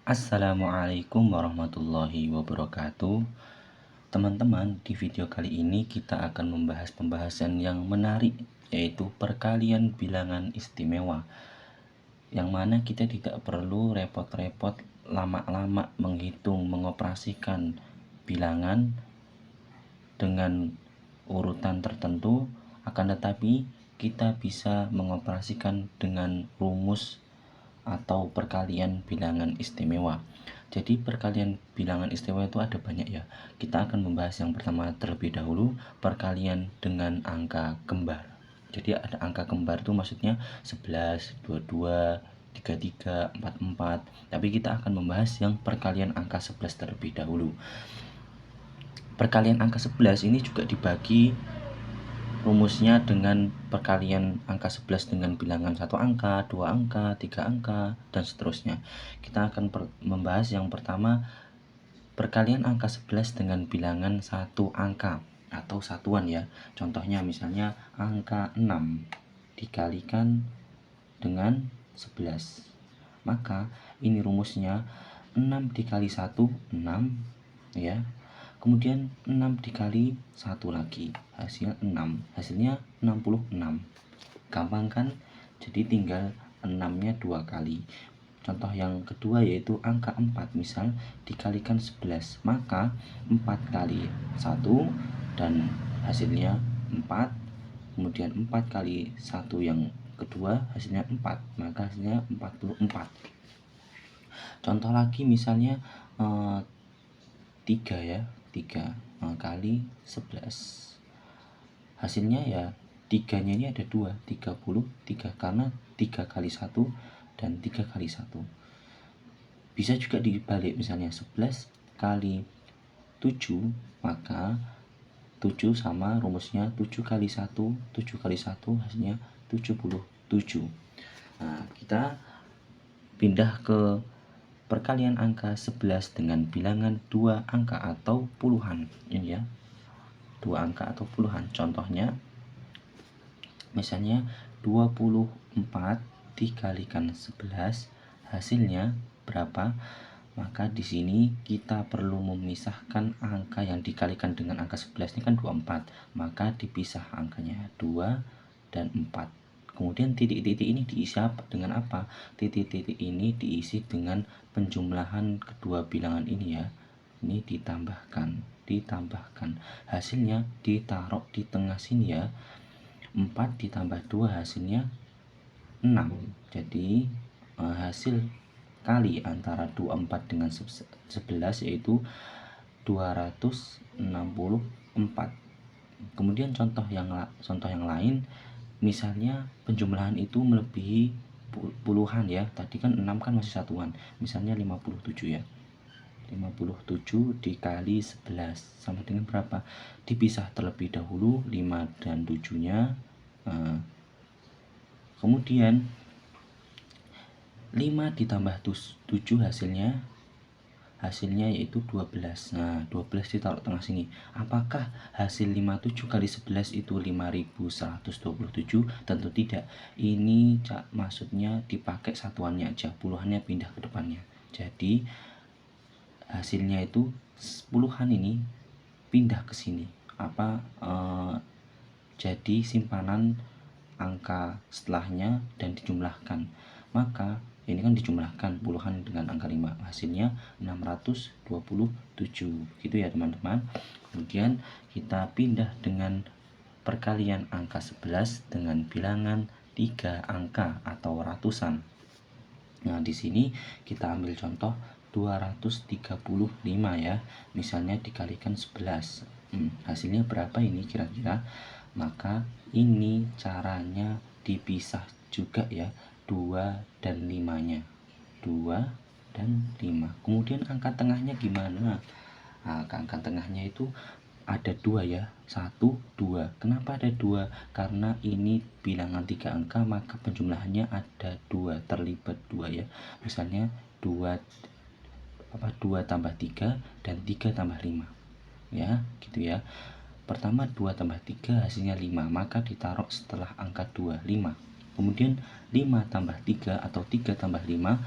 Assalamualaikum warahmatullahi wabarakatuh. Teman-teman, di video kali ini kita akan membahas pembahasan yang menarik, yaitu perkalian bilangan istimewa, yang mana kita tidak perlu repot-repot lama-lama menghitung mengoperasikan bilangan dengan urutan tertentu, akan tetapi kita bisa mengoperasikan dengan rumus atau perkalian bilangan istimewa. Jadi perkalian bilangan istimewa itu ada banyak ya. Kita akan membahas yang pertama terlebih dahulu, perkalian dengan angka kembar. Jadi ada angka kembar itu maksudnya 11, 22, 33, 44. Tapi kita akan membahas yang perkalian angka 11 terlebih dahulu. Perkalian angka 11 ini juga dibagi rumusnya dengan perkalian angka 11 dengan bilangan 1 angka, 2 angka, 3 angka, dan seterusnya. Kita akan membahas yang pertama, perkalian angka 11 dengan bilangan 1 angka atau satuan ya. Contohnya misalnya angka 6 dikalikan dengan 11. Maka ini rumusnya 6 dikali 1, 6 ya. Kemudian 6 dikali 1 lagi, hasilnya 6. Hasilnya 66. Gampang kan? Jadi tinggal 6-nya 2 kali. Contoh yang kedua yaitu angka 4, misal dikalikan 11. Maka 4 kali 1 dan hasilnya 4. Kemudian 4 kali 1 yang kedua hasilnya 4. Maka hasilnya 44. Contoh lagi misalnya 3 ya. 3 kali 11. Hasilnya ya 3-nya ini ada 2, 33 karena 3 kali 1 dan 3 kali 1. Bisa juga dibalik, misalnya 11 kali 7, maka 7 sama rumusnya 7 kali 1, 7 kali 1 hasilnya 77. Nah, kita pindah ke perkalian angka 11 dengan bilangan 2 angka atau puluhan. Ini ya, 2 angka atau puluhan. Contohnya misalnya 24 dikalikan 11, hasilnya berapa? Maka di sini kita perlu memisahkan angka yang dikalikan dengan angka 11 ini kan 24. Maka dipisah angkanya 2 dan 4. Kemudian titik-titik ini diisi dengan apa? Titik-titik ini diisi dengan penjumlahan kedua bilangan ini ya. Ini ditambahkan. Hasilnya ditaruh di tengah sini ya. 4 ditambah 2 hasilnya 6. Jadi hasil kali antara 24 dengan 11 yaitu 264. Kemudian contoh yang lain, misalnya penjumlahan itu melebihi puluhan ya. Tadi kan 6 kan masih satuan. Misalnya 57 ya. 57 dikali 11 sama dengan berapa? Dipisah terlebih dahulu 5 dan 7-nya. Kemudian 5 ditambah 7 hasilnya yaitu 12. Nah, 12 ditaruh tengah sini. Apakah hasil 57 kali 11 itu 5127? Tentu tidak. Ini maksudnya dipakai satuannya aja, puluhannya pindah ke depannya. Jadi hasilnya itu puluhan ini pindah ke sini. Jadi simpanan angka setelahnya dan dijumlahkan. Maka ini kan dijumlahkan puluhan dengan angka 5, hasilnya 627. Gitu ya teman-teman. Kemudian kita pindah dengan perkalian angka 11 dengan bilangan 3 angka atau ratusan. Nah, di sini kita ambil contoh 235 ya. Misalnya dikalikan 11. Hasilnya berapa ini kira-kira? Maka ini caranya dipisah juga ya, 2 dan 5-nya. 2 dan 5. Kemudian angka tengahnya gimana? Nah, angka tengahnya itu ada 2 ya. 1, 2. Kenapa ada 2? Karena ini bilangan 3 angka, maka penjumlahannya ada 2, terlibat 2 ya. Misalnya 2 tambah 3 dan 3 tambah 5. Ya, gitu ya. Pertama 2 tambah 3 hasilnya 5, maka ditaruh setelah angka 2, 5. Kemudian 5 tambah 3 atau 3 tambah 5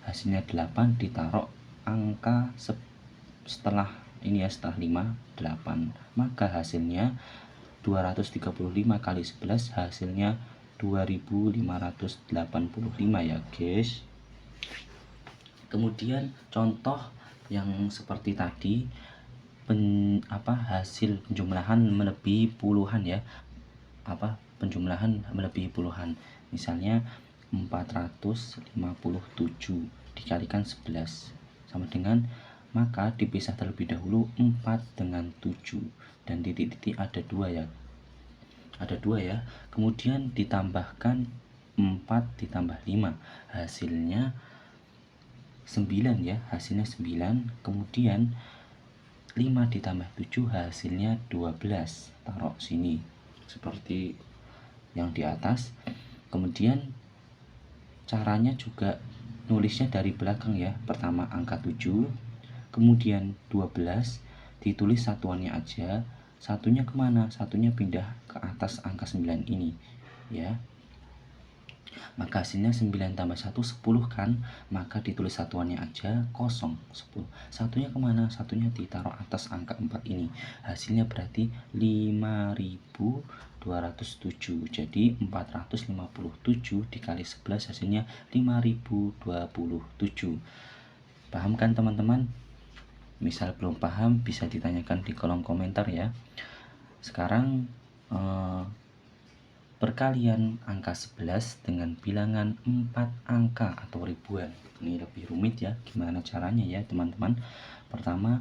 hasilnya 8, ditaruh angka setelah ini ya, setelah 5, 8, maka hasilnya 235 kali 11 hasilnya 2585 ya guys. Kemudian contoh yang seperti tadi, hasil penjumlahan melebihi puluhan ya, penjumlahan melebihi puluhan. Misalnya 457 dikalikan 11 sama dengan, maka dipisah terlebih dahulu 4 dengan 7 dan titik-titik ada 2 ya. Ada 2 ya. Kemudian ditambahkan 4 ditambah 5 hasilnya 9 ya, hasilnya 9. Kemudian 5 ditambah 7 hasilnya 12. Taruh sini seperti yang di atas. Kemudian caranya juga nulisnya dari belakang ya. Pertama angka 7, kemudian 12, ditulis satuannya aja. Satunya kemana? Satunya pindah ke atas angka 9 ini ya. Maka hasilnya 9 tambah 1 10 kan, maka ditulis satuannya aja, 0, 10. Satunya kemana? Satunya ditaruh atas angka 4 ini. Hasilnya berarti 5207. Jadi 457 dikali 11 hasilnya 5027. Paham kan teman-teman? Misal belum paham bisa ditanyakan di kolom komentar ya. Sekarang perkalian angka 11 dengan bilangan 4 angka atau ribuan. Ini lebih rumit ya, gimana caranya ya teman-teman. Pertama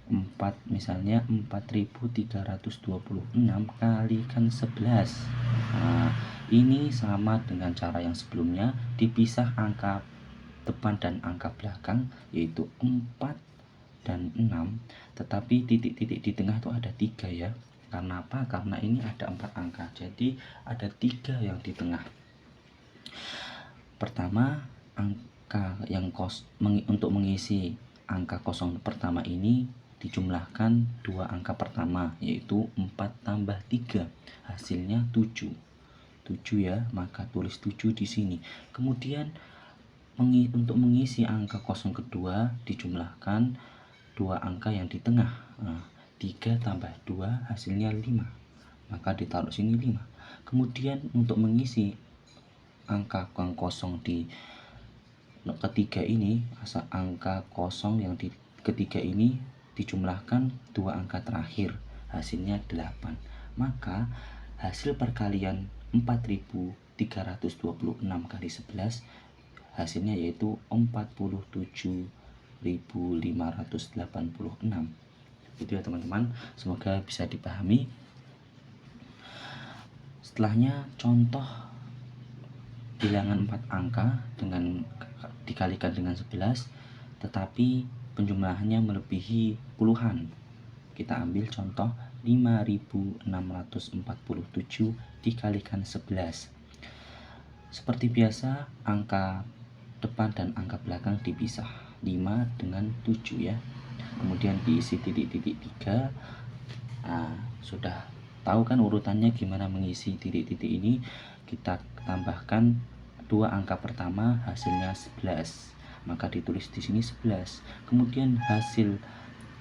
4, misalnya 4326 kalikan 11. Nah, ini sama dengan cara yang sebelumnya, dipisah angka depan dan angka belakang yaitu 4 dan 6, tetapi titik-titik di tengah itu ada 3 ya. Karena apa? Karena ini ada 4 angka, jadi ada 3 yang di tengah. Pertama, angka yang untuk mengisi angka kosong pertama ini dijumlahkan 2 angka pertama, yaitu 4 tambah 3, hasilnya 7. 7 ya, maka tulis 7 di sini. Kemudian untuk mengisi angka kosong kedua dijumlahkan 2 angka yang di tengah. 3 tambah 2 hasilnya 5, maka ditaruh sini 5. Kemudian untuk mengisi angka yang kosong di ketiga ini, angka kosong yang di ketiga ini dijumlahkan 2 angka terakhir, hasilnya 8. Maka hasil perkalian 4326 kali 11 hasilnya yaitu 47.586. Itu ya teman-teman, semoga bisa dipahami. Setelahnya contoh bilangan 4 angka dengan dikalikan dengan 11 tetapi penjumlahannya melebihi puluhan. Kita ambil contoh 5647 dikalikan 11. Seperti biasa angka depan dan angka belakang dipisah, 5 dengan 7 ya. Kemudian diisi titik-titik 3. Sudah tahu kan urutannya gimana mengisi titik-titik ini. Kita tambahkan 2 angka pertama hasilnya 11, maka ditulis di sini 11. Kemudian hasil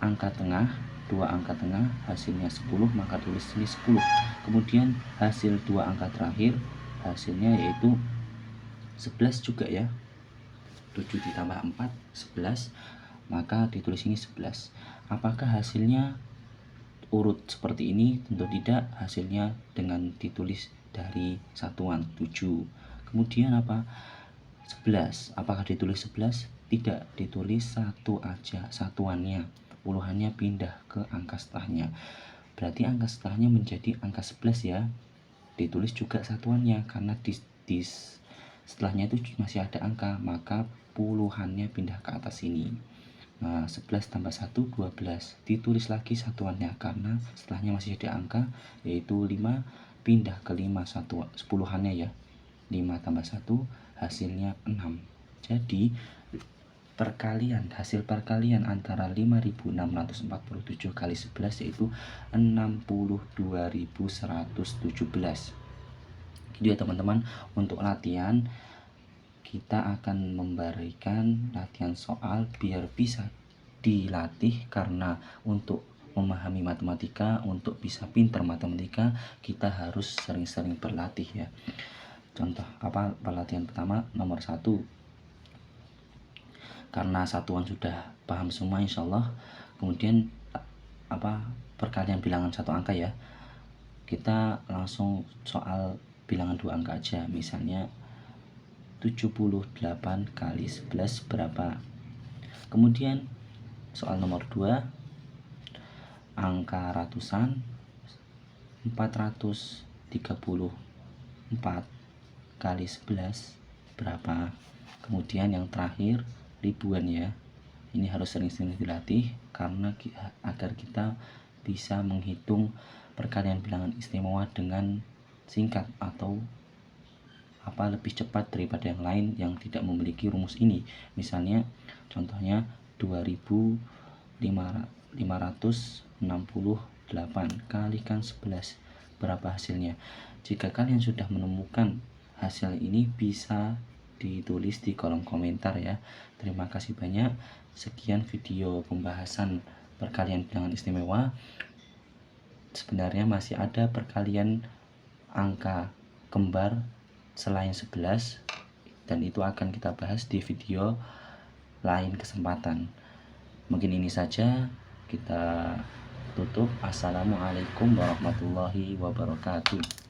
angka tengah, 2 angka tengah hasilnya 10, maka tulis sini 10. Kemudian hasil 2 angka terakhir hasilnya yaitu 11 juga ya. 7 ditambah 4 11, maka ditulis ini 11. Apakah hasilnya urut seperti ini? Tentu tidak, hasilnya dengan ditulis dari satuan 7. Kemudian apa? 11. Apakah ditulis 11? Tidak, ditulis 1 aja satuannya. Puluhannya pindah ke angka setelahnya. Berarti angka setelahnya menjadi angka 11 ya. Ditulis juga satuannya karena di setelahnya itu masih ada angka, maka puluhannya pindah ke atas sini. 11 tambah 1 12, ditulis lagi satuannya karena setelahnya masih ada angka yaitu 5, pindah ke 5 sepuluhannya ya. 5 tambah 1 hasilnya 6. Jadi hasil perkalian antara 5647 kali 11 yaitu 62.117. Gitu ya teman-teman. Untuk latihan kita akan memberikan latihan soal biar bisa dilatih, karena untuk memahami matematika, untuk bisa pintar matematika, kita harus sering-sering berlatih ya. Contoh apa pelatihan pertama, nomor 1, karena satuan sudah paham semua insyaallah. Kemudian perkalian bilangan satu angka ya, kita langsung soal bilangan dua angka aja. Misalnya 78 kali 11 berapa. Kemudian soal nomor 2, angka ratusan, 434 kali 11 berapa. Kemudian yang terakhir ribuan ya. Ini harus sering-sering dilatih karena agar kita bisa menghitung perkalian bilangan istimewa dengan singkat atau lebih cepat daripada yang lain yang tidak memiliki rumus ini. Misalnya contohnya 2568 kalikan 11 berapa hasilnya. Jika kalian sudah menemukan hasil ini, bisa ditulis di kolom komentar ya. Terima kasih banyak. Sekian video pembahasan perkalian bilangan istimewa. Sebenarnya masih ada perkalian angka kembar selain 11, dan itu akan kita bahas di video lain kesempatan. Mungkin ini saja, kita tutup. Assalamualaikum warahmatullahi wabarakatuh.